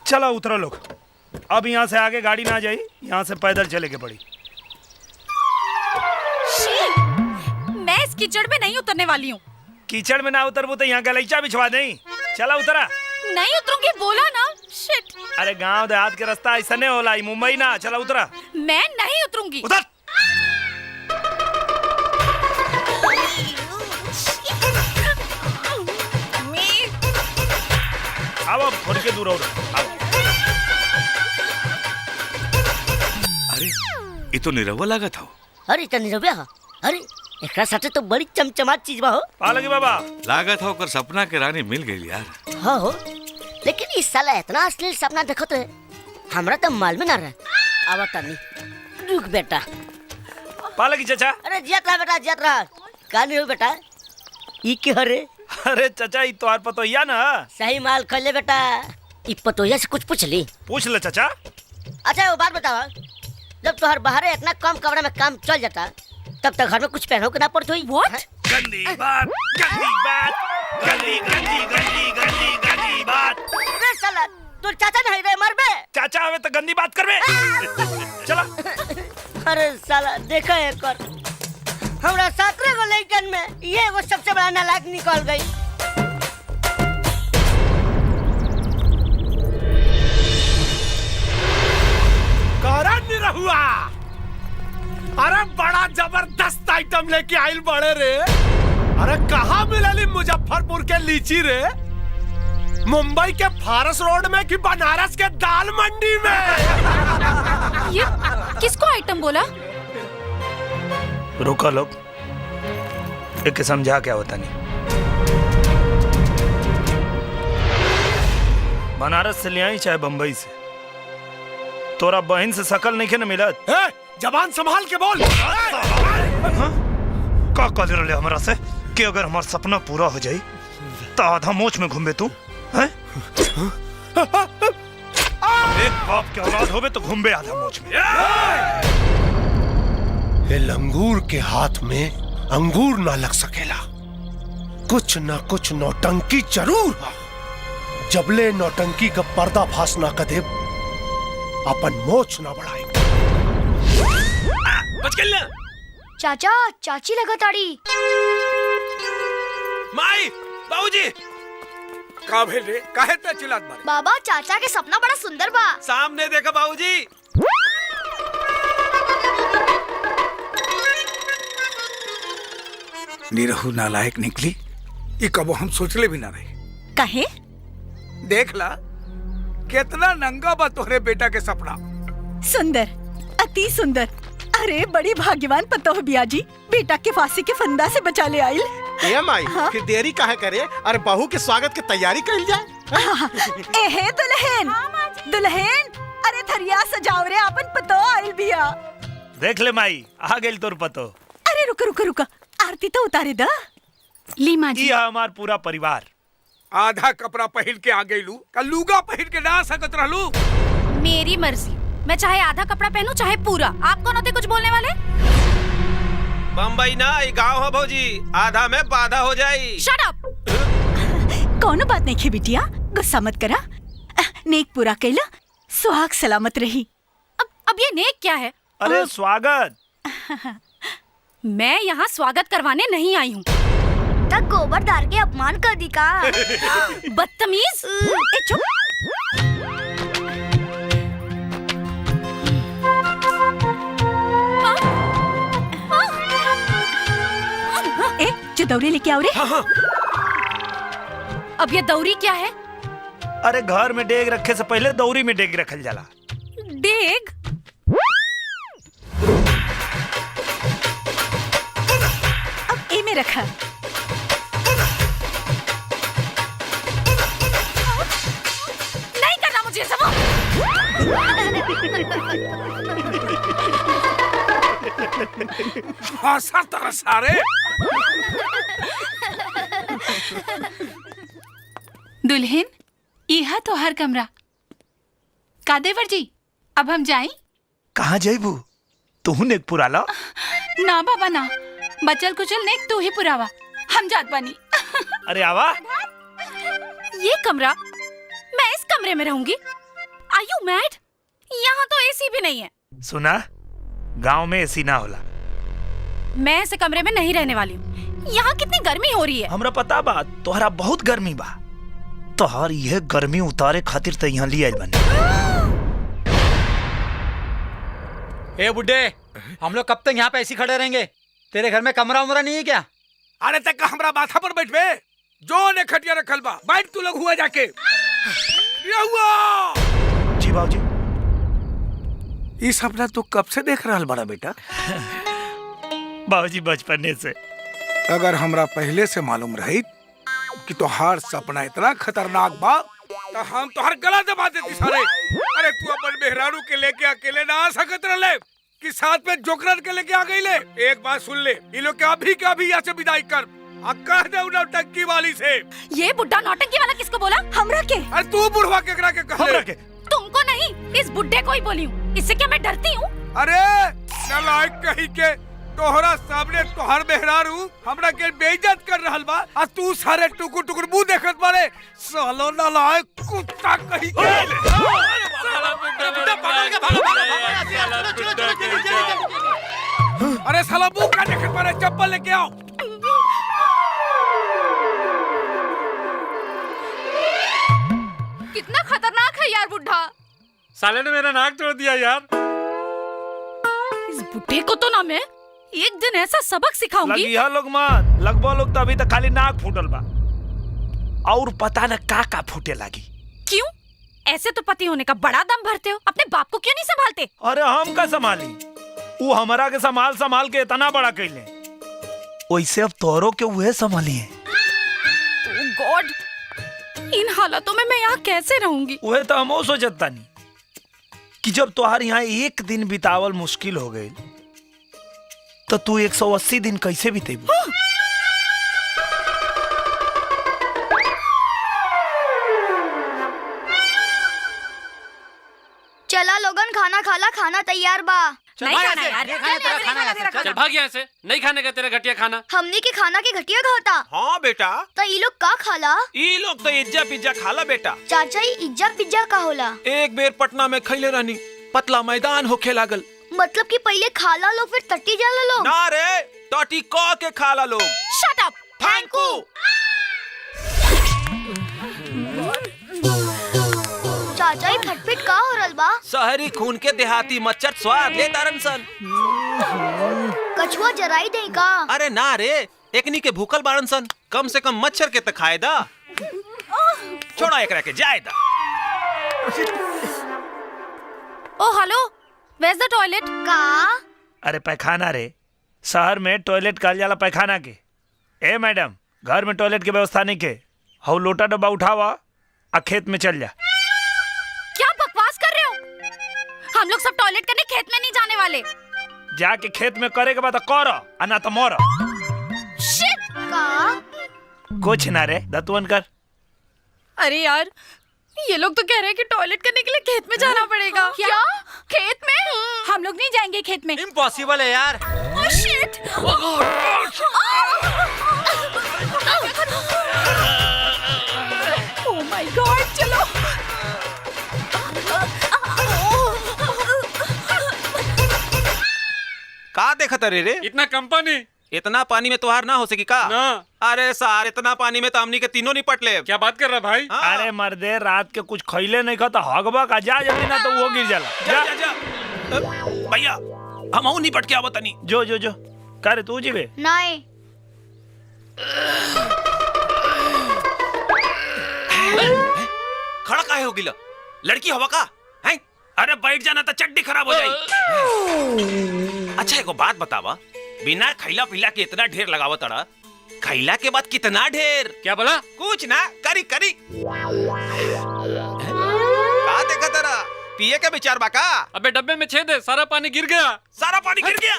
चलो उतरो लोग, अब यहाँ से आगे गाड़ी ना जाई, यहाँ से पैदल चले के पड़ी। मैं इस कीचड़ में नहीं उतरने वाली हूँ। कीचड़ में ना उतरबू तो यहाँ गलीचा बिछवा दें। चला उतरा। नहीं उतरूंगी बोला ना। शिट। अरे गांव देहात के रास्ता ऐसा नहीं होला, मुंबई ना। चला उतरा। मैं नहीं उतरूंगी। उतर। आओ थोड़ी के दूर और। अरे ये तो निरहुआ लगा था। अरे तो निरहुआ, अरे एकरा साथे तो बड़ी चमचमात चीज बा हो। पालगी बाबा लागत हो कर सपना के रानी मिल गई यार। हाँ हो, लेकिन इस साला इतना अश्लील सपना देखो तो हमरा तो मालूम ना रहा। अब तनी रुक बेटा। पालगी चाचा। अरे जियत रहा बेटा, जियत रहा। का नहीं हो बेटा, ई के हरे? अरे चाचा ये तो पतोहिया ना। सही माल खोले बेटा। ई पतोहिया से कुछ पूछ ली? पूछ ले चाचा। अच्छा वो बात बताओ, जब तोहर बाहर इतना कम कमरे में काम चल जाता तब तक घर में कुछ पहनो के ना पड़ती हुई। What? गंदी बात, गंदी बात, गंदी गंदी गंदी गंदी गंदी बात। अरे साला तू चाचा नहीं रे, मर बे। चाचा आवे तो गंदी बात करबे। चला। अरे साला देखा है कर, हमरा 17 गो लड़कन में ये वो सबसे बड़ा नालायक निकल गई। कारण निरहुआ, अरे बड़ा जबरदस्त आइटम लेके आइल बड़े रे। अरे कहाँ मिलली मुजफ्फरपुर के लीची रे? मुंबई के फारस रोड में कि बनारस के दाल मंडी में? ये किसको आइटम बोला? रुको लोग, एक समझा क्या होता नहीं। बनारस से ले आई चाहे बंबई से, तोरा बहन से शकल नहीं के न मिलत। जबान संभाल के बोल। का कह रहे हमरा से कि अगर हमारा सपना पूरा हो जाए तो आधा मोच में घूमे तू हैं? एक बाप के औलाद होवे तो घूमे आधा मोच में। ये लंगूर के हाथ में अंगूर ना लग सकेला। कुछ ना कुछ नौटंकी जरूर है। जबले नौटंकी का पर्दाफाश ना कर दे अपन मोच ना बढ़ाए। बच गई ना। चाचा चाची लगाताड़ी। माई बाबूजी का भेल रे? काहे ते चिल्लात बारे? बाबा चाचा के सपना बड़ा सुंदर बा। सामने देखा बाबूजी। निरहु नालायक निकली, ये कबो हम सोचले भी ना रहे। कहे? देख ला कितना नंगा बा तोहरे बेटा के सपना। सुंदर, अति सुंदर। अरे बड़ी भाग्यवान पतोह बिया जी, बेटा के फांसी के फंदा से बचा ले आइल। ए माई, हाँ? फिर देरी काहे करे? अरे बहू के स्वागत की तैयारी कर जाए। एहे दुल्हन, दुल्हन, अरे थरिया सजाओ रे, अपन पतोह आइल बिया। देख ले माई, आ गेल तोर पतो। अरे रुक रुक रुक, आरती तो उतारे दा। ली माँ जी। ये हमार पूरा परिवार। आधा कपड़ा पहन के आ गईलू, कल लूगा पहन के ना सकत रहलू। मेरी मर्जी, मैं चाहे आधा कपड़ा पहनूं चाहे पूरा। आप कौन होते कुछ बोलने वाले? बम्बई ना ये गाँव है भौजी, आधा में बाधा हो जाई। Shut up. कौनो बात नहीं खे बिटिया, गुस्सा मत करा। नेक पूरा कैला, सुहाग सलामत रही। अब ये नेक क्या है? अरे स्वागत। मैं यहाँ स्वागत करवाने नहीं आई हूँ। तक गोबर डाल के अपमान कर दी का। बदतमीज। चुप। जो दौरी लेके आओ रे। अब ये दौरी क्या है? अरे घर में डेग रखे से पहले दौरी में डेग रखल जाला। डेग? अब ए में रखा। नहीं करना मुझे सब। हंसा तरह सारे। दुल्हन, यह तो हर कमरा। कादेवर जी, अब हम जाएं? कहाँ जाइबू? तू नेक पुराला? ना बाबा ना, बचल कुचल नेक तू ही पुरावा। हम जात बानी। अरे आवा। ये कमरा, मैं इस कमरे में रहूंगी। आर यू मैड? यहाँ तो एसी भी नहीं है। सुना, गांव में एसी ना होला। मैं ऐसे कमरे में नहीं रहने वाली हूँ। यहाँ कितनी गर्मी हो रही है। हमरा पता बा, तोहरा बहुत गर्मी बा। तोहर यह गर्मी उतारे खातिर तो यहाँ लिया बने। ए बुड्ढे, हम लोग कब तक यहाँ पे ऐसी खड़े रहेंगे? तेरे घर में कमरा उमरा नहीं है क्या? अरे तक हमरा माथा पर बैठबे, जो ने खटिया रखल बा, बैठ तू लोग हुआ जाके। जी बाबूजी। ये सपना तू कब से देख रहा बड़ा बेटा? बाबूजी बचपने से। अगर हमरा पहले से मालूम रही कि तोहार सपना इतना खतरनाक बा, तो हम तोहार गला दबा देती सारे। अरे तू अपन मेहरारू के लेके अकेले ना आ सकत रहे कि साथ में जोकरन के लेके आ गई ले। एक बात सुन ले, ये लोग के अभी यहाँ से विदाई कर। कह दे नौटंकी वाली से। ये बुड्ढा नौटंकी वाला किसको बोला? हमरा के। अरे तू बुढ़वा केकरा के कह ले? तुमको नहीं, इस बुड्ढे को ही बोली हूँ। इससे क्या मैं डरती हूँ? अरे नालायक कहीं के, तोहरा सामने तोहर मेहरारू हमरा के बेइज्जत कर रहल बा, आ तू सारे टुकुर टुकुर मुंह देखत बारे। सालो नालायक कुत्ता कहीं के। अरे साला मुंह का देखत बारे, चप्पल लेके आओ। कितना खतरनाक है यार बुड्ढा। साले ने मेरा नाक तोड़ दिया यार। इस बुड्ढे को तो ना मैं एक दिन ऐसा सबक सिखाऊंगी। लगिया लोग मत, लगभग लोग तो अभी तक खाली नाक फूटल बा, और पता न का फूटे लगी। क्यों? ऐसे तो पति होने का बड़ा दम भरते हो, अपने बाप को क्यों नहीं संभालते? अरे हम का संभाली, वो हमारा के संभाल के इतना बड़ा कैले, वैसे अब तोरो के वह संभाली है। ओह गॉड, इन हालातों में मैं यहाँ कैसे रहूंगी? वह तो हम सोचता नहीं कि जब तुहार यहाँ एक दिन बितावल मुश्किल हो गई, तो तू 180 दिन कैसे बितेबू? चला लोगन, खाना खाला, खाना तैयार बा। नहीं खाना यार, चल भाग यहाँ से, नहीं खाने का तेरा घटिया खाना। हमनी के खाना के घटिया खाता। हाँ बेटा, तो ये लोग का खाला? ये लोग तो इज्जा पिज्जा खाला बेटा। चाचा ही इज्जा पिज्जा का होला? एक बेर पटना में खैले रहनी, पतला मैदान होखे लागल। मतलब कि पहले खाला लोग फिर टट्टी जाला लोग? ना रे, टटी क के खाला लोग। Shut up. Thank you. चाचा ही फटफट का हो रल बा? शहरी खून के देहाती मच्छर स्वाद ले तारन सन। कछुआ जराई दे का? अरे ना रे, एकनी के भूखल बारन सन, कम से कम मच्छर के त खाए दा। छोड़ा एकरा के जाए दा। Oh hello, where is the toilet? का? अरे पैखाना रे, शहर में टॉयलेट कहल जाला पैखाना के। ए मैडम, घर में टॉयलेट की व्यवस्था नहीं के, हौ लोटा डब्बा उठावा आ खेत में चल जा। क्या बकवास कर रहे हो? हम लोग सब टॉयलेट करने खेत में नहीं जाने वाले। जाके खेत में करे के बाद कर, ना तो मोर। शिट। का? कुछ ना रे, दतवन कर। अरे यार, ये लोग तो कह रहे हैं कि टॉयलेट करने के लिए खेत में जाना पड़ेगा। क्या? खेत में? हम लोग नहीं जाएंगे खेत में। इम्पॉसिबल है यार। Oh shit. Oh my God, चलो। का देखत रे रे? इतना कंपनी, इतना पानी में तोहार ना हो सकी का? ना। अरे सार, इतना पानी में तो हमनी के तीनों निपट ले। क्या बात कर रहा भाई? हाँ। अरे मर्दे, रात के कुछ खैले नहीं खाता, हगबा का जा जल्दी, ना तो वो गिर जाला। जा जा जा। भैया, हम निपट के आवत नहीं। जो जो जो कर तू जीवे। नहीं। खड़ा काहे हो गिला? लड़की हवा का? हैं? अरे बैठ जाना तो चड्डी खराब हो जाई। अच्छा एगो बात बतावा, बिना खैला पीला के इतना ढेर लगावा तड़ा, खैला के बाद कितना ढेर? क्या बोला? कुछ ना, करी करी। का देखा तेरा? पिए के विचार बा का? अबे डब्बे में छेद है, सारा पानी गिर गया। सारा पानी गिर गया।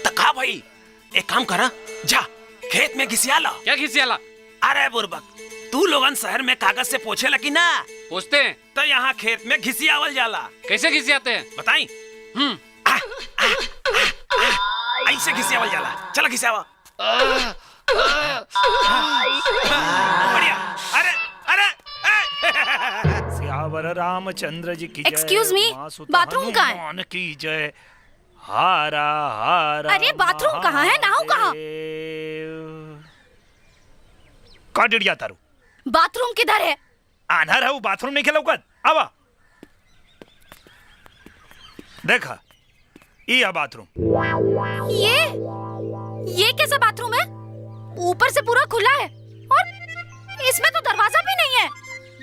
तका भाई, एक काम करा, जा खेत में घिसियाला। क्या घिसियाला? अरे बुर्बक, तू लोगन शहर में कागज से पोछे लगी ना, पूछते हैं तो यहाँ खेत में घिसियावल जाला। कैसे घिसियाते हैं? बताई? ऐसे घिसियावल जाला। चला घिसियावा। बढ़िया। अरे अरे सियाओ रामचंद्र जी की जय। Excuse me, माँ सुत बाथरूम कहाँ है? हनुमान की जय। हारा हारा अरे, बाथरूम कहाँ है? नहाऊं कहाँ? कहाँ डिड़िया तारू? बाथरूम किधर है? आना रहू बाथरूम नहीं खेलौकत आवा देखा ये बाथरूम। ये कैसा बाथरूम है? ऊपर से पूरा खुला है और इसमें तो दरवाजा भी नहीं है।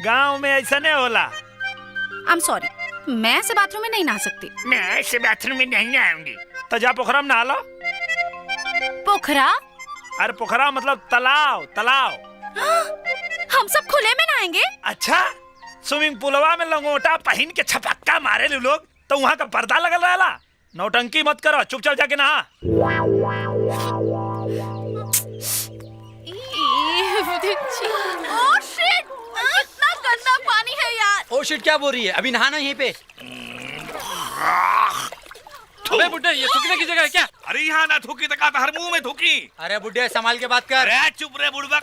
गांव में ऐसा नहीं होला। आई एम सॉरी, मैं ऐसे बाथरूम में नहीं नहा सकती। मैं ऐसे बाथरूम में नहीं आऊंगी। तो जा पोखरा में नहा लो। पोखरा? अरे पोखरा मतलब तालाब तालाब। हम सब खुले में नहाएंगे? अच्छा, स्विमिंग पूलवा में लंगोटा पहन के छपक्का मारे लोग तो वहाँ का पर्दा लगल रहला। नौटंकी मत करो, चुपचाप जाके नहा। ओह शिट, कितना गंदा पानी है यार। ओ शिट क्या बोल रही है? अभी नहाना यहीं पे। अबे बुड्ढे, ये थूकने की जगह है क्या? अरे यहाँ ना थूकी तो हर मुंह में थूकी। अरे बुड्ढे संभाल के बात कर। अरे चुप रे बुड़बक।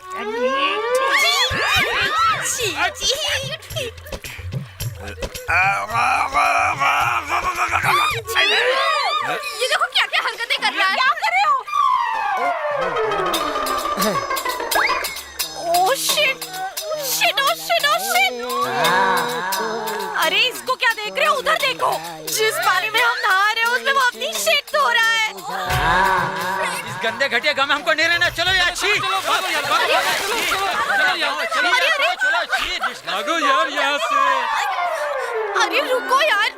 ये देखो क्या क्या हरकतें कर रहा है। क्या कर रहे हो? Oh shit shit oh shit oh shit. अरे इसको क्या देख रहे हो? उधर देखो, जिस पानी में हम नहा रहे हैं उसमें वो अपनी शिट धो रहा है। इस गंदे घटिया गाँव में हमको नहीं रहना। चलो यार, छी। भागो यार यहाँ से। अरे रुको यार,